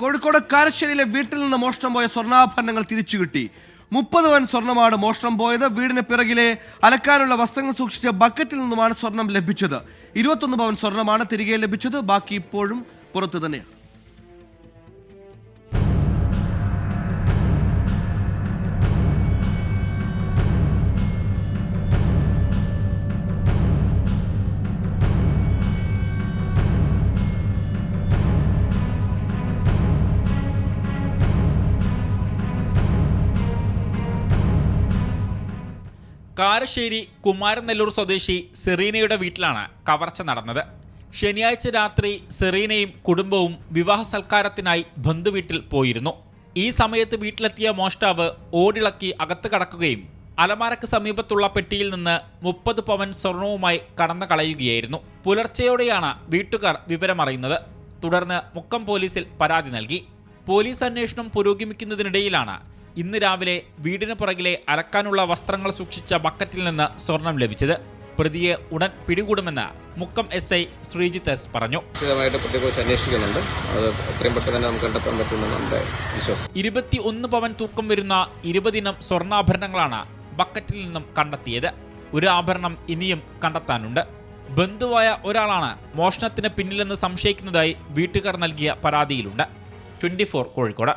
കോഴിക്കോട് കാരശ്ശേരിയിലെ വീട്ടിൽ നിന്ന് മോഷണം പോയ സ്വർണ്ണാഭരണങ്ങൾ തിരിച്ചു കിട്ടി. 30 പവൻ സ്വർണ്ണമാണ് മോഷണം പോയത്. വീടിന് പിറകിലെ അലക്കാനുള്ള വസ്ത്രങ്ങൾ സൂക്ഷിച്ച ബക്കറ്റിൽ നിന്നുമാണ് സ്വർണം ലഭിച്ചത്. 21 പവൻ സ്വർണ്ണമാണ് തിരികെ ലഭിച്ചത്. ബാക്കി ഇപ്പോഴും പുറത്തു തന്നെയാണ്. കാരശ്ശേരി കുമാരനെല്ലൂർ സ്വദേശി സെറീനയുടെ വീട്ടിലാണ് കവർച്ച നടന്നത്. ശനിയാഴ്ച രാത്രി സെറീനയും കുടുംബവും വിവാഹ സൽക്കാരത്തിനായി ബന്ധുവീട്ടിൽ പോയിരുന്നു. ഈ സമയത്ത് വീട്ടിലെത്തിയ മോഷ്ടാവ് ഓടിളക്കി അകത്ത് കടക്കുകയും അലമാരക്ക് സമീപത്തുള്ള പെട്ടിയിൽ നിന്ന് 30 പവൻ സ്വർണവുമായി കടന്നു കളയുകയായിരുന്നു. പുലർച്ചെയോടെയാണ് വീട്ടുകാർ വിവരമറിയുന്നത്. തുടർന്ന് മുക്കം പോലീസിൽ പരാതി നൽകി. പോലീസ് അന്വേഷണം പുരോഗമിക്കുന്നതിനിടയിലാണ് ഇന്ന് രാവിലെ വീടിന് പുറകിലെ അലക്കാനുള്ള വസ്ത്രങ്ങൾ സൂക്ഷിച്ച ബക്കറ്റിൽ നിന്ന് സ്വർണം ലഭിച്ചത്. പ്രതിയെ ഉടൻ പിടികൂടുമെന്ന് മുക്കം SI ശ്രീജിത്ത് S പറഞ്ഞു. 21 പവൻ തൂക്കം വരുന്ന 20 ഇനം സ്വർണ്ണാഭരണങ്ങളാണ് ബക്കറ്റിൽ നിന്നും കണ്ടെത്തിയത്. ഒരു ആഭരണം ഇനിയും കണ്ടെത്താനുണ്ട്. ബന്ധുവായ ഒരാളാണ് മോഷണത്തിന് പിന്നിലെന്ന് സംശയിക്കുന്നതായി വീട്ടുകാർ നൽകിയ പരാതിയിലുണ്ട്. 24 കോഴിക്കോട്.